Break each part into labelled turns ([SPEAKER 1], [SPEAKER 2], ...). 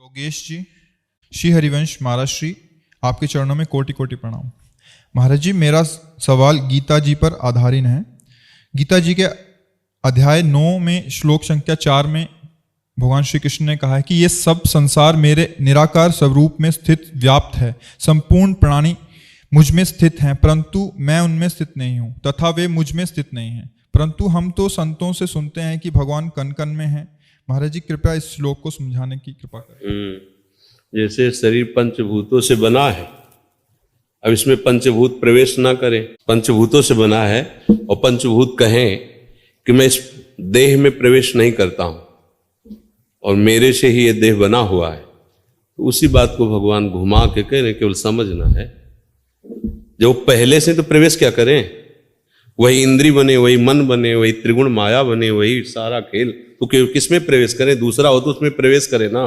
[SPEAKER 1] योगेश जी, श्री हरिवंश महाराज श्री, आपके चरणों में कोटि कोटि प्रणाम। महाराज जी, मेरा सवाल गीता जी पर आधारित है। गीता जी के अध्याय 9 में श्लोक संख्या 4 में भगवान श्री कृष्ण ने कहा है कि ये सब संसार मेरे निराकार स्वरूप में स्थित व्याप्त है, संपूर्ण प्राणी मुझ में स्थित हैं, परंतु मैं उनमें स्थित नहीं हूँ, तथा वे मुझ में स्थित नहीं हैं। परंतु हम तो संतों से सुनते हैं कि भगवान कण कण में हैं। महाराज जी, कृपया इस श्लोक को समझाने की कृपा करें।
[SPEAKER 2] जैसे शरीर पंचभूतों से बना है, अब इसमें पंचभूत प्रवेश ना करें। पंचभूतों से बना है और पंचभूत कहें कि मैं इस देह में प्रवेश नहीं करता हूं और मेरे से ही ये देह बना हुआ है, तो उसी बात को भगवान घुमा के कह रहे, केवल समझना है। जब पहले से तो प्रवेश क्या करें, वही इंद्री बने, वही मन बने, वही त्रिगुण माया बने, वही सारा खेल, तो किसमें प्रवेश करें? दूसरा हो तो उसमें प्रवेश करें ना,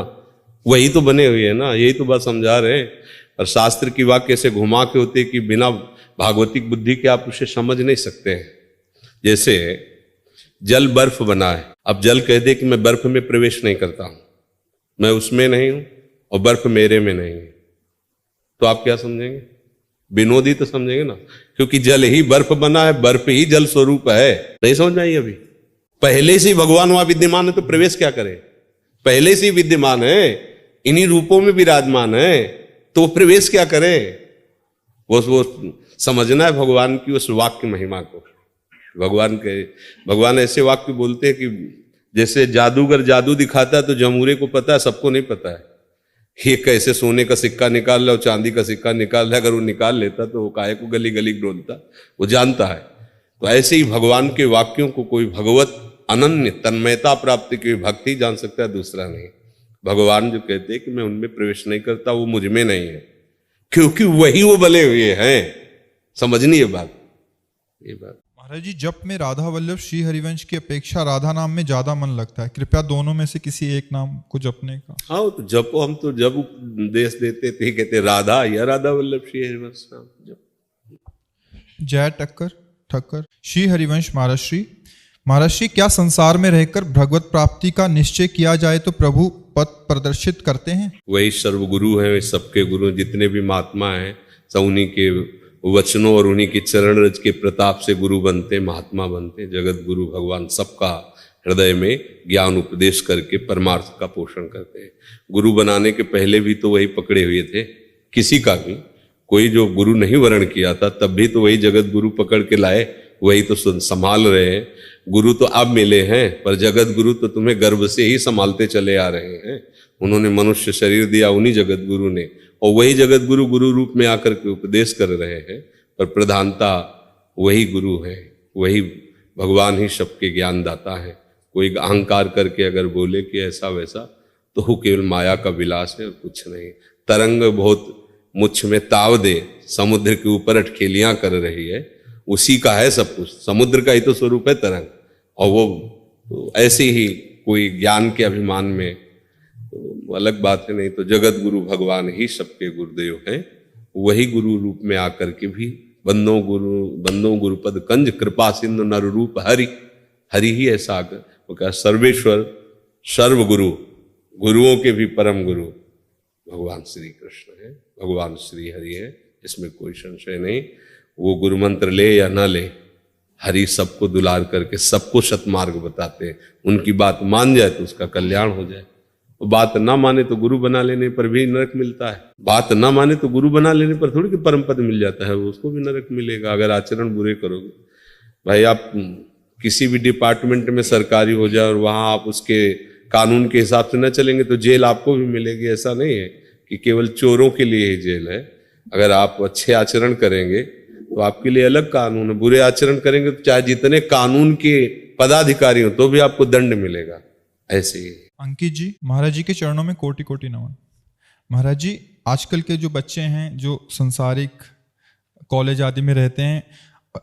[SPEAKER 2] वही तो बने हुए है ना। यही तो बात समझा रहे हैं। और शास्त्र की वाक्य से घुमा के होते कि बिना भागवतिक बुद्धि के आप उसे समझ नहीं सकते हैं। जैसे जल बर्फ बना है, अब जल कह दे कि मैं बर्फ में प्रवेश नहीं करता हूं, मैं उसमें नहीं हूं और बर्फ मेरे में नहीं है, तो आप क्या समझेंगे? विनोदी तो समझेंगे ना, क्योंकि जल ही बर्फ बना है, बर्फ ही जल स्वरूप है। नहीं समझ आई? अभी पहले से भगवान वहां विद्यमान है, तो प्रवेश क्या करें? पहले से विद्यमान है, इन्हीं रूपों में विराजमान है, तो प्रवेश क्या करें? वो समझना है भगवान की उस वाक्य महिमा को। भगवान ऐसे वाक्य बोलते हैं कि जैसे जादूगर जादू दिखाता है तो जमूरे को पता है, सबको नहीं पता है। ये कैसे सोने का सिक्का निकाल रहा है और चांदी का सिक्का निकाल रहा है, अगर वो निकाल लेता तो वो काहे को गली गली डोलता, वो जानता है। तो ऐसे ही भगवान के वाक्यों को कोई भगवत अनन्य तन्मयता प्राप्ति की भक्ति जान सकता है, दूसरा नहीं। भगवान जो कहते हैं कि मैं उनमें प्रवेश नहीं करता, वो मुझ में नहीं है, क्योंकि वही वो बले हुए हैं। समझनी ये बात।
[SPEAKER 1] महाराज जी, जप में राधा वल्लभ श्री हरिवंश की अपेक्षा राधा नाम में ज्यादा मन लगता है, कृपया दोनों में से किसी एक नाम को जपने का।
[SPEAKER 2] हाँ, तो जपो। हम तो जब उपदेश देते थे कहते राधा या राधा वल्लभ श्री हरिवंश नाम जप।
[SPEAKER 1] जय ठक्कर श्री हरिवंश महाराज श्री। महाराज श्री, क्या संसार में रहकर भगवत प्राप्ति का निश्चय किया जाए तो प्रभु पथ प्रदर्शित करते हैं?
[SPEAKER 2] वही सर्वगुरु हैं, वे सबके गुरु, जितने भी महात्मा हैं सब उन्हीं के वचनों और उन्हीं की चरण रज के प्रताप से गुरु बनते, महात्मा बनते। जगत गुरु भगवान सबका हृदय में ज्ञान उपदेश करके परमार्थ का पोषण करते हैं। गुरु बनाने के पहले भी तो वही पकड़े हुए थे, किसी का भी कोई जो गुरु नहीं वर्ण किया था तब भी तो वही जगत गुरु पकड़ के लाए, वही तो संभाल रहे हैं। गुरु तो अब मिले हैं, पर जगत गुरु तो तुम्हें गर्भ से ही संभालते चले आ रहे हैं। उन्होंने मनुष्य शरीर दिया उन्हीं जगत गुरु ने, और वही जगत गुरु गुरु रूप में आकर के उपदेश कर रहे हैं। पर प्रधानता वही गुरु है, वही भगवान ही सबके ज्ञान दाता है। कोई अहंकार करके अगर बोले कि ऐसा वैसा, तो वो केवल माया का विलास है और कुछ नहीं। तरंग बहुत मुझ में ताव दे, समुद्र के ऊपर अटखेलियां कर रही है, उसी का है सब कुछ। समुद्र का ही तो स्वरूप है तरंग, और वो ऐसे ही कोई ज्ञान के अभिमान में, तो अलग बात है। नहीं तो जगत गुरु भगवान ही सबके गुरुदेव हैं। वही गुरु रूप में आकर के भी बंदों गुरुपद कंज कृपा सिंधु नर रूप हरि ही ऐसा आकर वो क्या सर्वेश्वर सर्वगुरु, गुरुओं के भी परम गुरु भगवान श्री कृष्ण है, भगवान श्री हरि है, इसमें कोई संशय नहीं। वो गुरु मंत्र ले या ना ले, हरि सबको दुलार करके सबको सतमार्ग बताते हैं। उनकी बात मान जाए तो उसका कल्याण हो जाए, बात ना माने तो गुरु बना लेने पर भी नरक मिलता है। बात ना माने तो गुरु बना लेने पर थोड़ी कि परम पद मिल जाता है, उसको भी नरक मिलेगा अगर आचरण बुरे करोगे। भाई, आप किसी भी डिपार्टमेंट में सरकारी हो जाए और वहां आप उसके कानून के हिसाब से न चलेंगे तो जेल आपको भी मिलेगी। ऐसा नहीं है कि केवल चोरों के लिए ही जेल है। अगर आप अच्छे आचरण करेंगे तो आपके लिए अलग कानून है, बुरे आचरण करेंगे तो चाहे जितने कानून के पदाधिकारी हो तो भी आपको दंड मिलेगा। ऐसे ही
[SPEAKER 1] अंकित जी, महाराज जी के चरणों में कोटि कोटि नमन। महाराज जी, आजकल के जो बच्चे हैं जो संसारिक कॉलेज आदि में रहते हैं,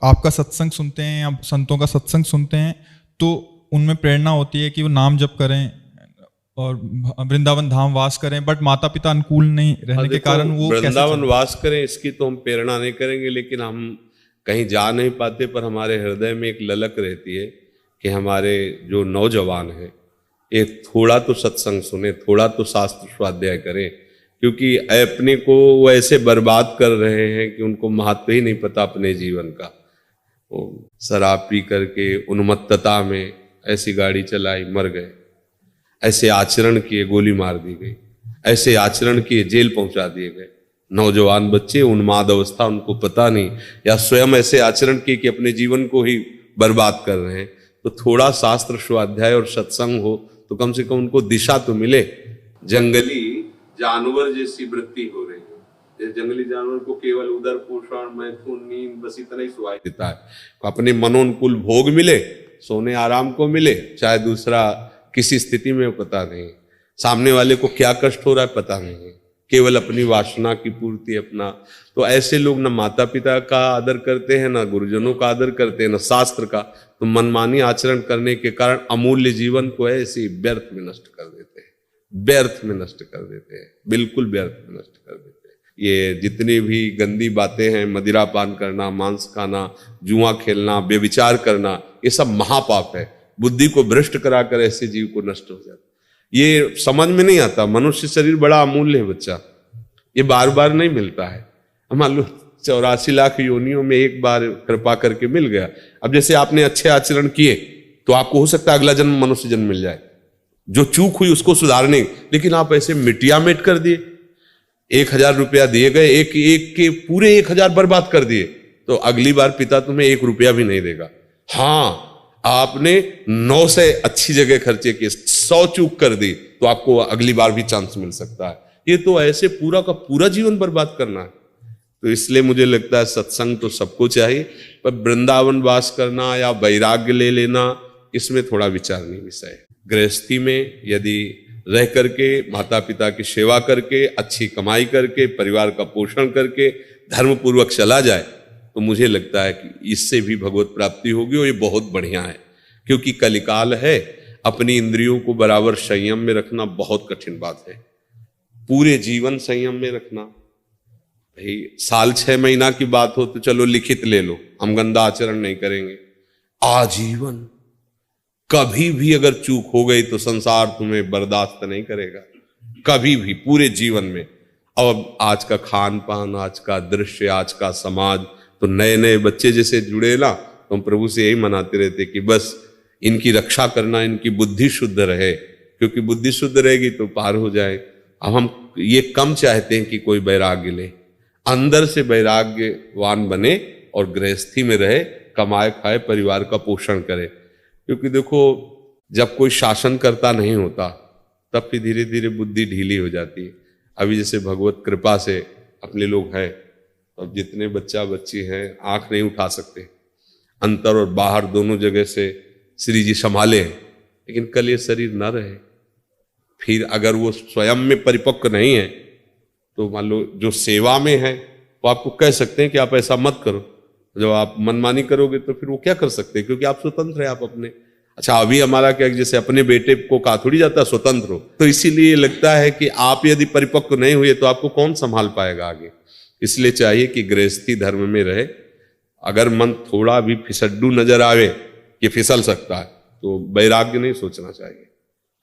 [SPEAKER 1] आपका सत्संग सुनते हैं या संतों का सत्संग सुनते हैं, तो उनमें प्रेरणा होती है कि वो नाम जप करें और वृंदावन धाम वास करें, बट माता पिता अनुकूल नहीं रहने के कारण वो
[SPEAKER 2] वृंदावन वास करें इसकी तो हम प्रेरणा नहीं करेंगे, लेकिन हम कहीं जा नहीं पाते, पर हमारे हृदय में एक ललक रहती है कि हमारे जो नौजवान हैं एक थोड़ा तो सत्संग सुने, थोड़ा तो शास्त्र स्वाध्याय करें, क्योंकि अपने को वो ऐसे बर्बाद कर रहे हैं कि उनको महत्व ही नहीं पता अपने जीवन का। वो शराब पी करके उन्मत्तता में ऐसी गाड़ी चलाई, मर गए। ऐसे आचरण किए, गोली मार दी गई। ऐसे आचरण किए, जेल पहुंचा दिए गए। नौजवान बच्चे उन्माद अवस्था, उनको पता नहीं, या स्वयं ऐसे आचरण किए कि अपने जीवन को ही बर्बाद कर रहे हैं। तो थोड़ा शास्त्र स्वाध्याय और सत्संग हो तो कम से कम उनको दिशा तो मिले। जंगली जानवर जैसी वृत्ति हो रही है। जंगली जानवर को केवल उदर पोषण, मैथुन, नींद, बस इतना ही सुहाई देता है। अपने मनोनुकूल भोग मिले, सोने आराम को मिले, चाहे दूसरा किसी स्थिति में पता नहीं, सामने वाले को क्या कष्ट हो रहा है पता नहीं, केवल अपनी वासना की पूर्ति अपना। तो ऐसे लोग न माता पिता का आदर करते हैं, न गुरुजनों का आदर करते हैं, न शास्त्र का। तो मनमानी आचरण करने के कारण अमूल्य जीवन को ऐसे व्यर्थ में नष्ट कर देते हैं, व्यर्थ में नष्ट कर देते हैं, बिल्कुल व्यर्थ में नष्ट कर देते हैं। ये जितनी भी गंदी बातें हैं, मदिरा पान करना, मांस खाना, जुआ खेलना, व्यभिचार करना, ये सब महापाप है। बुद्धि को भ्रष्ट कराकर ऐसे जीव को नष्ट हो जाता। ये समझ में नहीं आता। मनुष्य शरीर बड़ा अमूल्य है बच्चा, ये बार बार नहीं मिलता है। मान लो 84 लाख योनियों में एक बार कृपा करके मिल गया। अब जैसे आपने अच्छे आचरण किए तो आपको हो सकता है अगला जन्म मनुष्य जन्म मिल जाए, जो चूक हुई उसको सुधारने। लेकिन आप ऐसे मिटिया मेट कर दिए, 1000 रुपया दिए गए, एक के पूरे 1000 बर्बाद कर दिए, तो अगली बार पिता तुम्हें 1 रुपया भी नहीं देगा। हाँ, आपने 9 से अच्छी जगह खर्चे किए, 100 चूक कर दी, तो आपको अगली बार भी चांस मिल सकता है। ये तो ऐसे पूरा का पूरा जीवन बर्बाद करना है। तो इसलिए मुझे लगता है सत्संग तो सबको चाहिए, पर वृंदावन वास करना या वैराग्य ले लेना, इसमें थोड़ा विचारनीय विषय है। गृहस्थी में यदि रह करके, माता पिता की सेवा करके, अच्छी कमाई करके, परिवार का पोषण करके, धर्म पूर्वक चला जाए, तो मुझे लगता है कि इससे भी भगवत प्राप्ति होगी। और ये बहुत बढ़िया है, क्योंकि कलिकाल है। अपनी इंद्रियों को बराबर संयम में रखना बहुत कठिन बात है। पूरे जीवन संयम में रखना, भाई साल 6 महीना की बात हो तो चलो लिखित ले लो, हम गंदा आचरण नहीं करेंगे। आजीवन कभी भी अगर चूक हो गई तो संसार तुम्हें बर्दाश्त नहीं करेगा, कभी भी, पूरे जीवन में। अब आज का खान पान, आज का दृश्य, आज का समाज, तो नए नए बच्चे जैसे जुड़े ना, तो हम प्रभु से यही मनाते रहते कि बस इनकी रक्षा करना, इनकी बुद्धि शुद्ध रहे, क्योंकि बुद्धि शुद्ध रहेगी तो पार हो जाए। अब हम ये कम चाहते हैं कि कोई वैराग्य ले, अंदर से वैराग्यवान बने और गृहस्थी में रहे, कमाए खाए, परिवार का पोषण करे। क्योंकि देखो, जब कोई शासन करता नहीं होता तब फिर धीरे धीरे बुद्धि ढीली हो जाती है। अभी जैसे भगवत कृपा से अपने लोग हैं, अब जितने बच्चा बच्ची हैं आंख नहीं उठा सकते, अंतर और बाहर दोनों जगह से श्री जी संभाले हैं। लेकिन कल ये शरीर न रहे, फिर अगर वो स्वयं में परिपक्व नहीं है तो मान लो जो सेवा में है वो आपको कह सकते हैं कि आप ऐसा मत करो। जब आप मनमानी करोगे तो फिर वो क्या कर सकते हैं, क्योंकि आप स्वतंत्र हैं, आप अपने। अच्छा, अभी हमारा क्या, जैसे अपने बेटे को कहा थोड़ी जाता है स्वतंत्र हो, तो इसीलिए लगता है कि आप यदि परिपक्व नहीं हुए तो आपको कौन संभाल पाएगा आगे। इसलिए चाहिए कि गृहस्थी धर्म में रहे। अगर मन थोड़ा भी फिसड्डू नजर आवे कि फिसल सकता है तो वैराग्य नहीं सोचना चाहिए।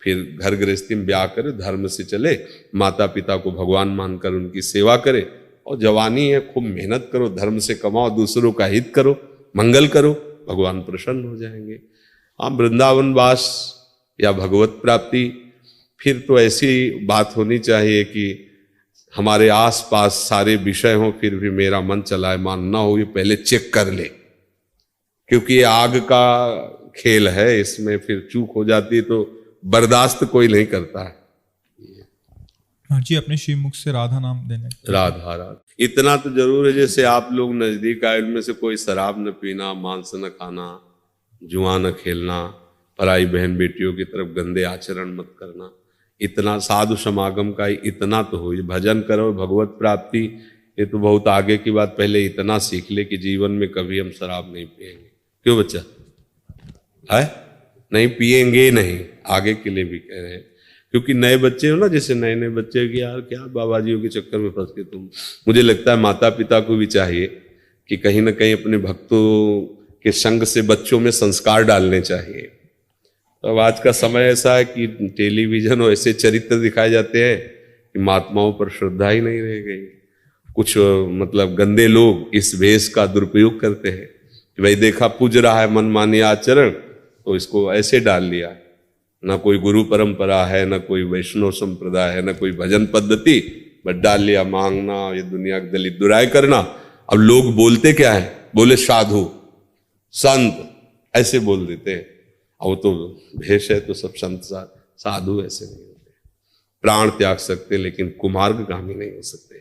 [SPEAKER 2] फिर घर गृहस्थी में ब्याह करे, धर्म से चले, माता पिता को भगवान मानकर उनकी सेवा करे, और जवानी है खूब मेहनत करो, धर्म से कमाओ, दूसरों का हित करो, मंगल करो, भगवान प्रसन्न हो जाएंगे। आप वृंदावन वास या भगवत प्राप्ति, फिर तो ऐसी बात होनी चाहिए कि हमारे आसपास सारे विषय हों, फिर भी मेरा मन चलायमान ना हो, ये पहले चेक कर ले, क्योंकि ये आग का खेल है, इसमें फिर चूक हो जाती है तो बर्दाश्त कोई नहीं करता है।
[SPEAKER 1] हाँ जी, अपने श्री मुख से राधा नाम देने।
[SPEAKER 2] राधा राधा इतना तो जरूर है, जैसे आप लोग नजदीक आए, उनमें से कोई शराब न पीना, मांस न खाना, जुआ न खेलना, पराई बहन बेटियों की तरफ गंदे आचरण मत करना। इतना साधु समागम का इतना तो हो, भजन करो, भगवत प्राप्ति, ये तो बहुत आगे की बात। पहले इतना सीख ले कि जीवन में कभी हम शराब नहीं पिएंगे। क्यों बच्चा है, नहीं पिएंगे, नहीं, आगे के लिए भी कह रहे हैं। क्योंकि नए बच्चे हो ना, जैसे नए नए बच्चे कि यार क्या बाबाजियों के चक्कर में फंस के तुम। मुझे लगता है माता पिता को भी चाहिए कि कहीं ना कहीं अपने भक्तों के संग से बच्चों में संस्कार डालने चाहिए। अब आज का समय ऐसा है कि टेलीविजन और ऐसे चरित्र दिखाए जाते हैं कि महात्माओं पर श्रद्धा ही नहीं रह गई। कुछ मतलब गंदे लोग इस भेष का दुरुपयोग करते हैं कि भाई देखा पूज रहा है मनमानी आचरण, तो इसको ऐसे डाल लिया। ना कोई गुरु परंपरा है, ना कोई वैष्णव संप्रदाय है, ना कोई भजन पद्धति, बस डाल लिया मांगना, ये दुनिया की दलित दुराई करना। अब लोग बोलते क्या है, बोले साधु संत ऐसे बोल देते हैं। अब वो तो भेष है तो सब संत साधु ऐसे नहीं होते। प्राण त्याग सकते लेकिन कुमार्गगामी नहीं हो सकते।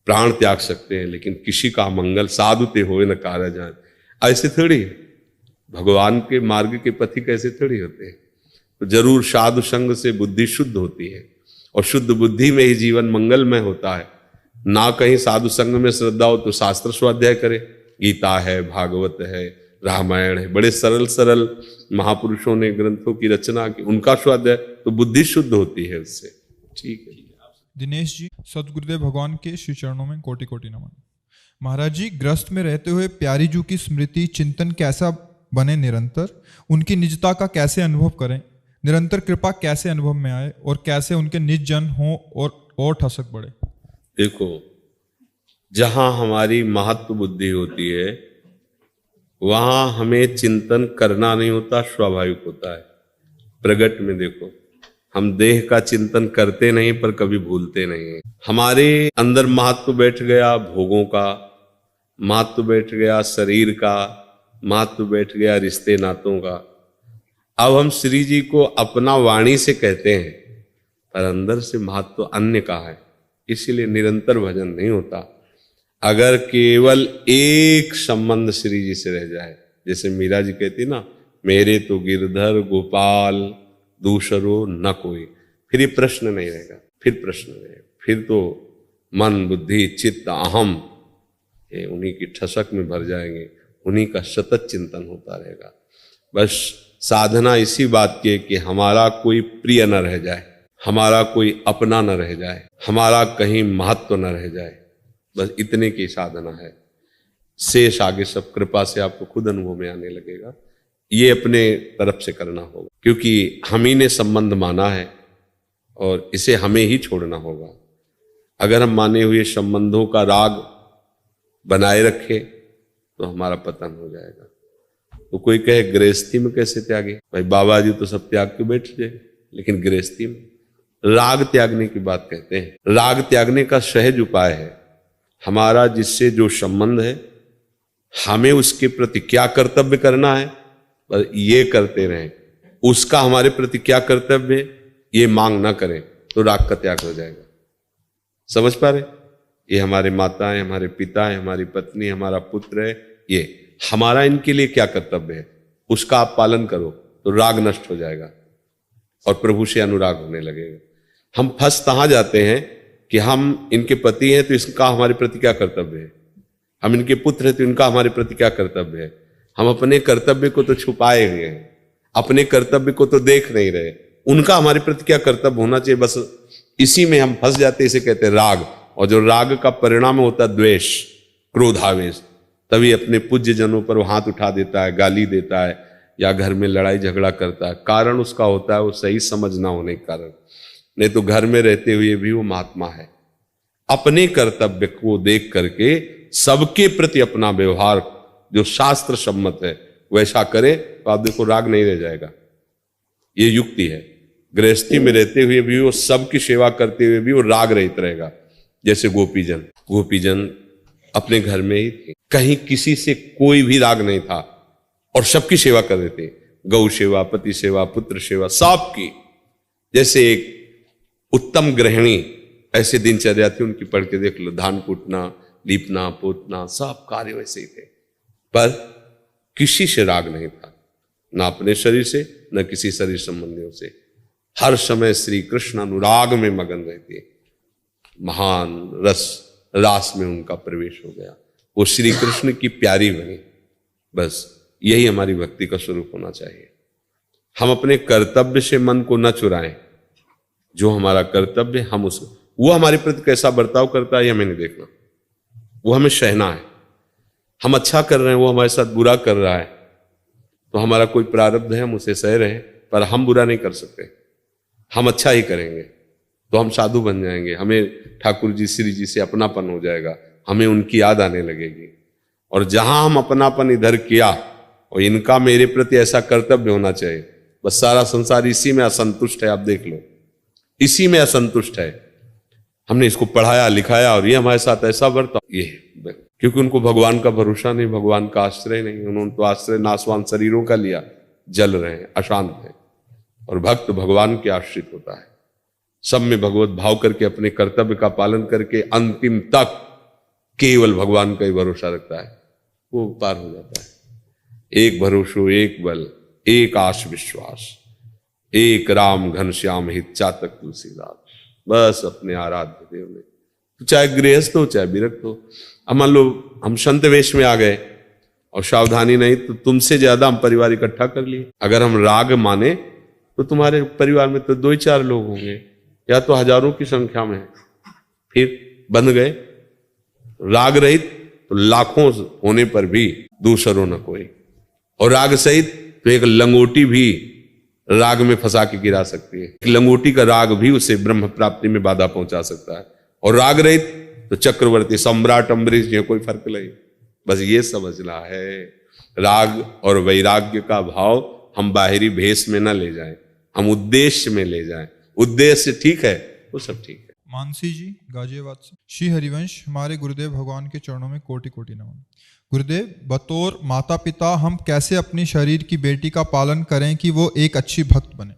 [SPEAKER 2] प्राण त्याग सकते हैं लेकिन किसी का मंगल साधु ते होए न कार्य जान, ऐसे थोड़ी है। भगवान के मार्ग के पथिक कैसे थोड़ी होते हैं। तो जरूर साधु संग से बुद्धि शुद्ध होती है और शुद्ध बुद्धि में ही जीवन मंगलमय होता है। ना कहीं साधु संग में श्रद्धा हो तो शास्त्र स्वाध्याय करे। गीता है, भागवत है, रामायण है, बड़े सरल सरल महापुरुषों ने ग्रंथों की रचना की, उनका स्वाध्याय, तो बुद्धि शुद्ध होती है उससे। ठीक है
[SPEAKER 1] दिनेश जी, सतगुरुदेव भगवान के श्री चरणों में कोटि कोटि नमन। महाराज जी, ग्रस्त में रहते हुए प्यारी जू की स्मृति चिंतन कैसा बने निरंतर, उनकी निजता का कैसे अनुभव करें, निरंतर कृपा कैसे अनुभव में आए और कैसे उनके निज जन हो और ठसक बढ़े।
[SPEAKER 2] देखो, जहां हमारी महत्व बुद्धि होती है वहां हमें चिंतन करना नहीं होता, स्वाभाविक होता है। प्रगट में देखो, हम देह का चिंतन करते नहीं पर कभी भूलते नहीं। हमारे अंदर महत्व बैठ गया भोगों का, महत्व बैठ गया शरीर का, महत्व बैठ गया रिश्ते नातों का। अब हम श्री जी को अपना वाणी से कहते हैं पर अंदर से महत्व अन्य का है, इसीलिए निरंतर भजन नहीं होता। अगर केवल एक संबंध श्री जी से रह जाए, जैसे मीरा जी कहती ना, मेरे तो गिरधर गोपाल दूसरो न कोई, फिर ये प्रश्न नहीं रहेगा, फिर प्रश्न रहेगा, फिर तो मन बुद्धि चित्त अहम ये उन्हीं की ठसक में भर जाएंगे, उन्हीं का सतत चिंतन होता रहेगा। बस साधना इसी बात की है कि हमारा कोई प्रिय न रह जाए, हमारा कोई अपना न रह जाए, हमारा कहीं महत्व न रह जाए, बस इतने की साधना है। शेष आगे सब कृपा से आपको खुद अनुभव में आने लगेगा। ये अपने तरफ से करना होगा क्योंकि हम ही ने संबंध माना है और इसे हमें ही छोड़ना होगा। अगर हम माने हुए संबंधों का राग बनाए रखे तो हमारा पतन हो जाएगा। तो कोई कहे गृहस्थी में कैसे त्यागे, भाई बाबा जी तो सब त्याग के बैठ जाए, लेकिन गृहस्थी में राग त्यागने की बात कहते हैं। राग त्यागने का सहज उपाय है, हमारा जिससे जो संबंध है हमें उसके प्रति क्या कर्तव्य करना है पर ये करते रहें, उसका हमारे प्रति क्या कर्तव्य है ये मांग ना करें, तो राग का त्याग हो जाएगा। समझ पा रहे? ये हमारे माता है, हमारे पिता है, हमारी पत्नी, हमारा पुत्र है, ये हमारा इनके लिए क्या कर्तव्य है उसका आप पालन करो तो राग नष्ट हो जाएगा और प्रभु से अनुराग होने लगेगा। हम फंस कहां जाते हैं कि हम इनके पति हैं तो इसका हमारे प्रति क्या कर्तव्य है, हम इनके पुत्र हैं तो इनका हमारे प्रति क्या कर्तव्य है। हम अपने कर्तव्य को तो छुपाए हुए हैं, अपने कर्तव्य को तो देख नहीं रहे, उनका हमारे प्रति क्या कर्तव्य होना चाहिए, बस इसी में हम फंस जाते हैं। इसे कहते हैं राग, और जो राग का परिणाम होता है द्वेष, क्रोधावेश, तभी अपने पूज्य जनों पर वो हाथ उठा देता है, गाली देता है या घर में लड़ाई झगड़ा करता है। कारण उसका होता है वो सही समझ ना होने के कारण, नहीं तो घर में रहते हुए भी वो महात्मा है। अपने कर्तव्य को देख करके सबके प्रति अपना व्यवहार जो शास्त्र सम्मत है वैसा करे तो आप देखो राग नहीं रह जाएगा। ये युक्ति है। गृहस्थी में रहते हुए भी वो सबकी सेवा करते हुए भी वो राग रहित रहेगा। जैसे गोपीजन अपने घर में ही थे, कहीं किसी से कोई भी राग नहीं था और सबकी सेवा कर रहे थे, गौ सेवा, पति सेवा, पुत्र सेवा, सबकी। जैसे एक उत्तम गृहिणी ऐसे दिनचर्या थी उनकी, पढ़ के देख लो, धान कूटना, लीपना, पोतना, सब कार्य वैसे ही थे, पर किसी से राग नहीं था, ना अपने शरीर से न किसी शरीर संबंधियों से। हर समय श्री कृष्ण अनुराग में मगन रहते, महान रास में उनका प्रवेश हो गया, वो श्री कृष्ण की प्यारी बनी। बस यही हमारी भक्ति का स्वरूप होना चाहिए। हम अपने कर्तव्य से मन को न चुराएं, जो हमारा कर्तव्य हम उस, वो हमारे प्रति कैसा बर्ताव करता है ये हमें नहीं देखना, वो हमें सहना है। हम अच्छा कर रहे हैं, वो हमारे साथ बुरा कर रहा है तो हमारा कोई प्रारब्ध है, हम उसे सह रहे हैं, पर हम बुरा नहीं कर सकते, हम अच्छा ही करेंगे तो हम साधु बन जाएंगे, हमें ठाकुर जी श्री जी से अपनापन हो जाएगा, हमें उनकी याद आने लगेगी। और जहां हम अपनापन इधर किया और इनका मेरे प्रति ऐसा कर्तव्य होना चाहिए, बस सारा संसार इसी में असंतुष्ट है। आप देख लो, इसी में असंतुष्ट है। हमने इसको पढ़ाया लिखाया और ये हमारे साथ ऐसा बर्ताव, ये क्योंकि उनको भगवान का भरोसा नहीं, भगवान का आश्रय नहीं, उन्होंने तो आश्रय नाशवान शरीरों का लिया, जल रहे हैं, अशांत हैं। और भक्त भगवान के आश्रित होता है, सब में भगवत भाव करके अपने कर्तव्य का पालन करके अंतिम तक केवल भगवान का ही भरोसा रखता है, वो पार हो जाता है। एक भरोसो एक बल एक आश विश्वास, एक राम घनश्याम हित चातक तुलसीदास, बस अपने आराध्य देव में। तो चाहे गृहस्थ हो चाहे विरक्त हो। अब मान लो हम संत वेश में आ गए और सावधानी नहीं तो तुमसे ज्यादा हम परिवार इकट्ठा कर लिए। अगर हम राग माने तो तुम्हारे परिवार में तो 2-4 लोग होंगे, या तो हजारों की संख्या में, फिर बंध गए। राग रहित तो लाखों होने पर भी दूसरों न कोई, और राग सहित तो एक लंगोटी भी राग में फंसा के गिरा सकती है। एक लंगोटी का राग भी उसे ब्रह्म प्राप्ति में बाधा पहुंचा सकता है। और राग रहित तो चक्रवर्ती सम्राट अम्बरीश, ये कोई फर्क नहीं। बस ये समझना है, राग और वैराग्य का भाव हम बाहरी भेष में ना ले जाएं, हम उद्देश्य में ले जाएं। उद्देश्य ठीक है वो सब ठीक है।
[SPEAKER 1] मानसी जी गाजियाबाद से, श्री हरिवंश, हमारे गुरुदेव भगवान के चरणों में कोटि कोटि नमन। गुरुदेव, बतौर माता पिता हम कैसे अपनी शरीर की बेटी का पालन करें कि वो एक अच्छी भक्त बने?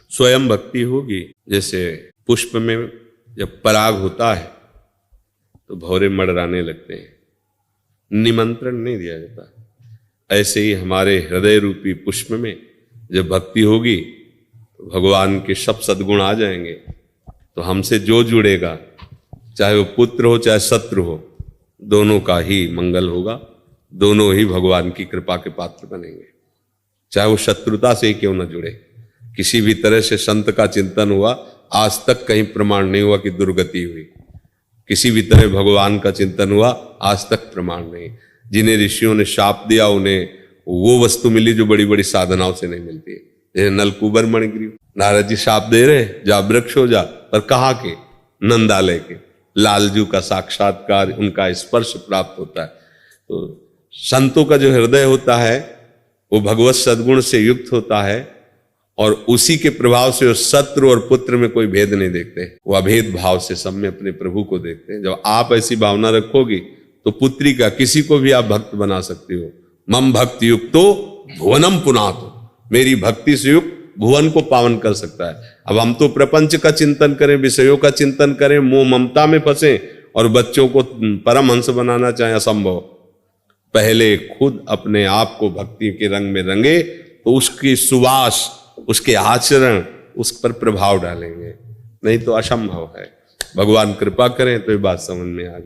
[SPEAKER 2] स्वयं भक्ति होगी। जैसे पुष्प में जब पराग होता है तो भौरे मडराने लगते हैं, निमंत्रण नहीं दिया जाता। ऐसे ही हमारे हृदय रूपी पुष्प में जब भक्ति होगी तो भगवान के सब सद्गुण आ जाएंगे। तो हमसे जो जुड़ेगा, चाहे वो पुत्र हो चाहे शत्रु हो, दोनों का ही मंगल होगा, दोनों ही भगवान की कृपा के पात्र बनेंगे। चाहे वो शत्रुता से ही क्यों न जुड़े, किसी भी तरह से संत का चिंतन हुआ, आज तक कहीं प्रमाण नहीं हुआ कि दुर्गति हुई। किसी भी तरह भगवान का चिंतन हुआ, आज तक प्रमाण नहीं। जिन्हें ऋषियों ने शाप दिया उन्हें वो वस्तु मिली जो बड़ी बड़ी साधनाओं से नहीं मिलती है। जैसे नलकूबर मणिग्रीव, नारद जी शाप दे रहे, जा वृक्ष हो जा, पर कहाँ के? नंदालय के। लालजू का साक्षात्कार, उनका स्पर्श प्राप्त होता है। तो संतों का जो हृदय होता है वो भगवत सद्गुण से युक्त होता है, और उसी के प्रभाव से शत्रु और पुत्र में कोई भेद नहीं देखते, वो अभेद भाव से सब में अपने प्रभु को देखते हैं। जब आप ऐसी भावना रखोगी तो पुत्री का किसी को भी आप भक्त बना सकती हो। मम भक्ति युक्तो भुवनम पुनातो, मेरी भक्ति से युक्त भुवन को पावन कर सकता है। अब हम तो प्रपंच का चिंतन करें, विषयों का चिंतन करें, मोह ममता में फंसे और बच्चों को परमहंस बनाना चाहे, असंभव। पहले खुद अपने आप को भक्ति के रंग में रंगे तो उसकी सुवास, उसके आचरण उस पर प्रभाव डालेंगे, नहीं तो असंभव है। भगवान कृपा करें तो ये बात समझ में आ जाए।